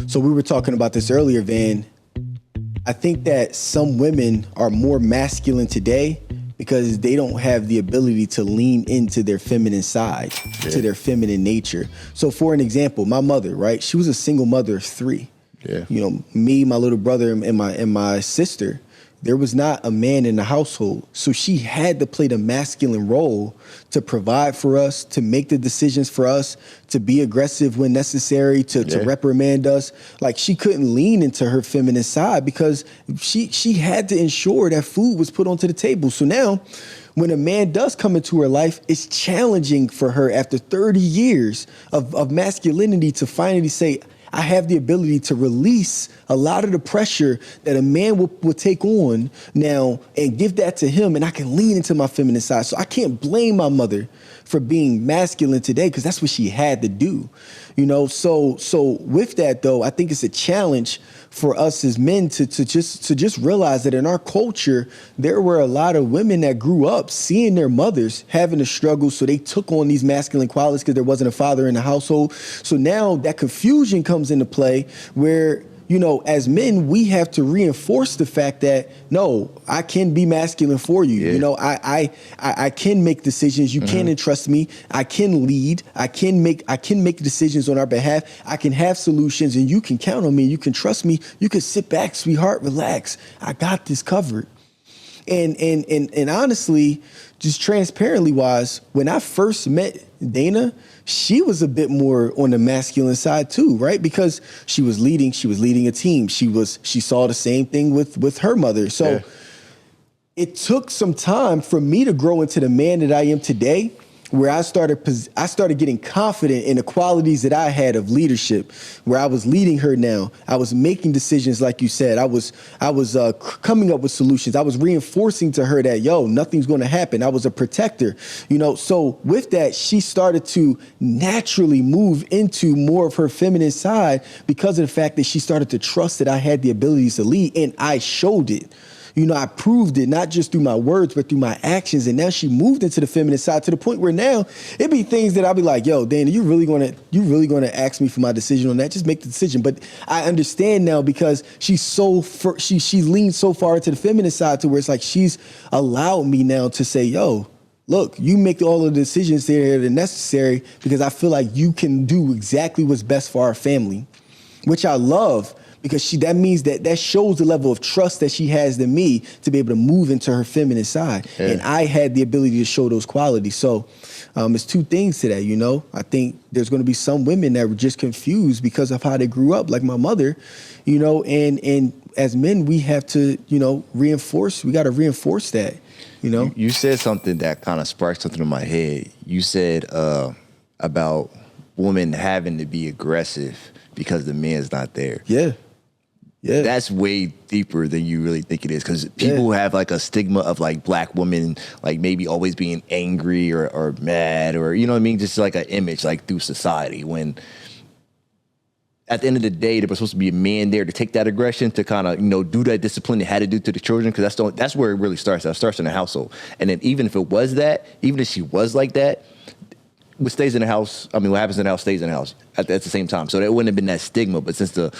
So we were talking about this earlier, Van. I think that some women are more masculine today because they don't have the ability to lean into their feminine side, to their feminine nature. So for an example, my mother, right? She was a single mother of 3. Yeah. You know, me, my little brother, and my sister. There was not a man in the household. So she had to play the masculine role to provide for us, to make the decisions for us, to be aggressive when necessary, to reprimand us. Like, she couldn't lean into her feminine side because she had to ensure that food was put onto the table. So now, when a man does come into her life, it's challenging for her after 30 years of masculinity to finally say, I have the ability to release a lot of the pressure that a man will take on now and give that to him, and I can lean into my feminine side. So I can't blame my mother for being masculine today because that's what she had to do. You know, so with that, though, I think it's a challenge for us as men to just realize that in our culture, there were a lot of women that grew up seeing their mothers having a struggle. So they took on these masculine qualities because there wasn't a father in the household. So now that confusion comes into play where, you know, as men, we have to reinforce the fact that, no, I can be masculine for you. Yeah. You know, I can make decisions. You can entrust me. I can lead. I can make decisions on our behalf. I can have solutions, and you can count on me. You can trust me. You can sit back, sweetheart, relax. I got this covered. And honestly, just transparently wise, when I first met Dana, she was a bit more on the masculine side too, right? Because she was leading a team. She saw the same thing with her mother. So it took some time for me to grow into the man that I am today, where I started getting confident in the qualities that I had of leadership, where I was leading her now. I was making decisions, like you said. I was coming up with solutions. I was reinforcing to her that, yo, nothing's going to happen. I was a protector, you know. So with that, she started to naturally move into more of her feminine side because of the fact that she started to trust that I had the abilities to lead, and I showed it. You know, I proved it not just through my words, but through my actions. And now she moved into the feminine side to the point where now it be things that I'll be like, yo, Dana, you really gonna ask me for my decision on that? Just make the decision. But I understand now because she leaned so far into the feminine side to where it's like she's allowed me now to say, yo, look, you make all of the decisions there that are necessary because I feel like you can do exactly what's best for our family, which I love. Because that means that shows the level of trust that she has in me to be able to move into her feminine side. Yeah. And I had the ability to show those qualities. So it's two things to that, you know. I think there's going to be some women that were just confused because of how they grew up, like my mother, you know, and as men, we have to, you know, we got to reinforce that, you know. You said something that kind of sparked something in my head. You said about women having to be aggressive because the man's not there. Yeah. Yeah. That's way deeper than you really think it is, because people have like a stigma of like black women like maybe always being angry or mad, or, you know what I mean, just like an image like through society, when at the end of the day there was supposed to be a man there to take that aggression, to kind of, you know, do that discipline they had to do to the children, because that's where it really starts. That starts in the household. And then even if it was that, even if she was like that, what stays in the house, I mean, what happens in the house stays in the house at the same time. So there wouldn't have been that stigma. But since the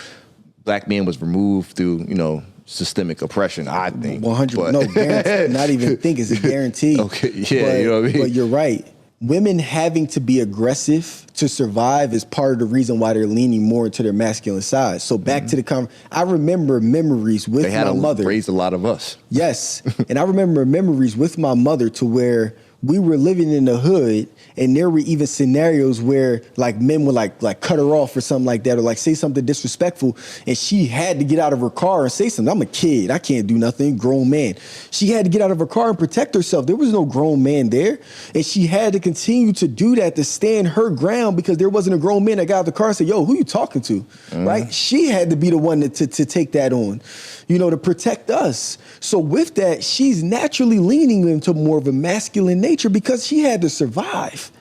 black man was removed through, you know, systemic oppression, I think. 100, no, guarantee, not even think, it's a guarantee. Okay, yeah, you know what I mean? But you're right. Women having to be aggressive to survive is part of the reason why they're leaning more into their masculine side. So back to the I remember memories with my mother. They had raised a lot of us. Yes, and I remember memories with my mother to where we were living in the hood, and there were even scenarios where like men would like cut her off or something like that, or like say something disrespectful, and she had to get out of her car and say something. I'm a kid, I can't do nothing, grown man. She had to get out of her car and protect herself. There was no grown man there, and she had to continue to do that to stand her ground because there wasn't a grown man that got out of the car and said, yo, who you talking to, right? She had to be the one to take that on, you know, to protect us. So with that, she's naturally leaning into more of a masculine nature because she had to survive,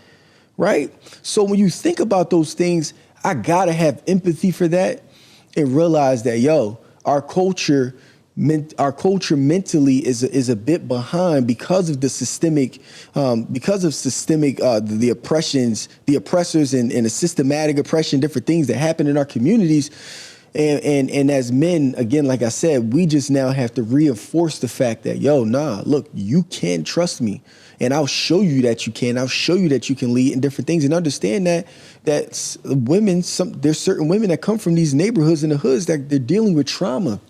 right? So when you think about those things, I gotta have empathy for that and realize that, yo, our culture mentally is a bit behind because of the systemic, the oppressions, the oppressors, and the systematic oppression, different things that happen in our communities. And as men, again, like I said, we just now have to reinforce the fact that, yo, nah, look, you can trust me. And I'll show you that you can. I'll show you that you can lead in different things. And understand that women, there's certain women that come from these neighborhoods and the hoods that they're dealing with trauma,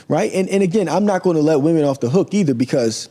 right? And again, I'm not going to let women off the hook either, because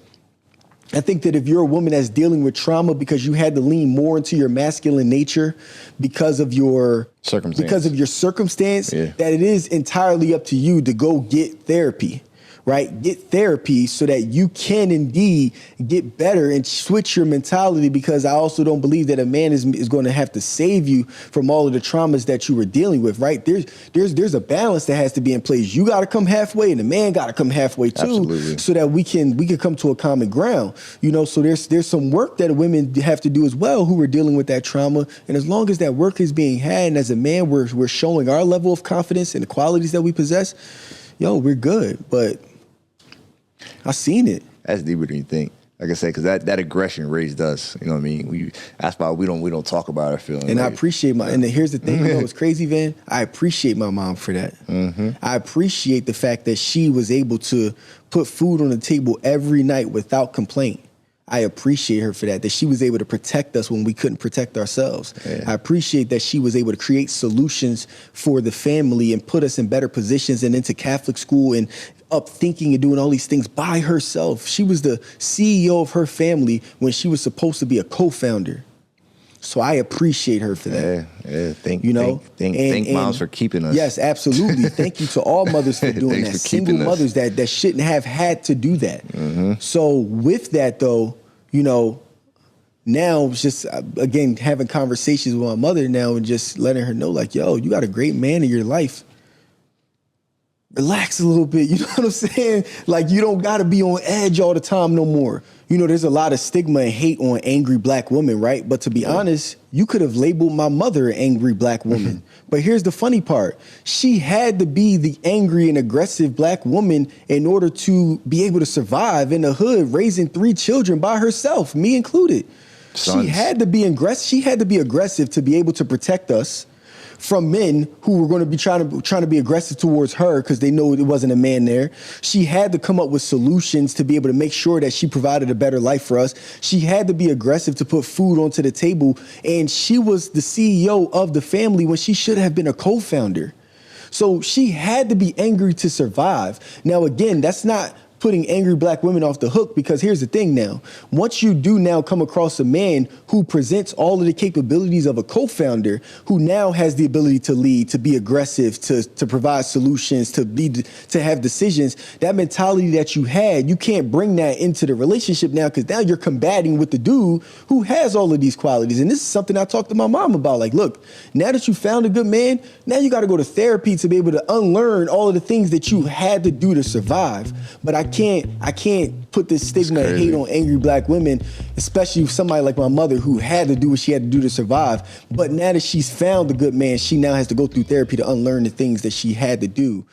I think that if you're a woman that's dealing with trauma because you had to lean more into your masculine nature because of your circumstance, that it is entirely up to you to go get therapy. Right? Get therapy so that you can indeed get better and switch your mentality, because I also don't believe that a man is going to have to save you from all of the traumas that you were dealing with, right? There's a balance that has to be in place. You got to come halfway and the man got to come halfway too. Absolutely. So that we can come to a common ground. So there's some work that women have to do as well who are dealing with that trauma. And as long as that work is being had, and as a man we're showing our level of confidence and the qualities that we possess, we're good. But I seen it. That's deeper than you think. Like I said, because that aggression raised us. You know what I mean? That's why we don't talk about our feelings. And I appreciate and here's the thing, it's crazy, Van. I appreciate my mom for that. Mm-hmm. I appreciate the fact that she was able to put food on the table every night without complaint. I appreciate her for that she was able to protect us when we couldn't protect ourselves. Yeah. I appreciate that she was able to create solutions for the family and put us in better positions and into Catholic school and up thinking and doing all these things by herself. She was the CEO of her family when she was supposed to be a co-founder. So I appreciate her for that. Yeah. Thank moms for keeping us. Yes, absolutely. Thank you to all mothers for doing that. Single mothers that shouldn't have had to do that. Mm-hmm. So with that, though, now it's just, again, having conversations with my mother now and just letting her know, like, yo, you got a great man in your life. Relax a little bit. You know what I'm saying? Like, you don't got to be on edge all the time no more. There's a lot of stigma and hate on angry black women, right? But to be honest, you could have labeled my mother an angry black woman. Mm-hmm. But here's the funny part. She had to be the angry and aggressive black woman in order to be able to survive in the hood, raising 3 children by herself, me included. Sons. She had to be aggressive. She had to be aggressive to be able to protect us from men who were going to be trying to be aggressive towards her because they know it wasn't a man there. She had to come up with solutions to be able to make sure that she provided a better life for us. She had to be aggressive to put food onto the table. And she was the CEO of the family when she should have been a co-founder. So she had to be angry to survive. Now, again, that's not putting angry black women off the hook, because here's the thing now. Once you do now come across a man who presents all of the capabilities of a co-founder, who now has the ability to lead, to be aggressive, to provide solutions, to have decisions, that mentality that you had, you can't bring that into the relationship now, because now you're combating with the dude who has all of these qualities. And this is something I talked to my mom about. Like, look, now that you found a good man, now you got to go to therapy to be able to unlearn all of the things that you had to do to survive. But I can't put this stigma and hate on angry black women, especially somebody like my mother who had to do what she had to do to survive. But now that she's found a good man, she now has to go through therapy to unlearn the things that she had to do.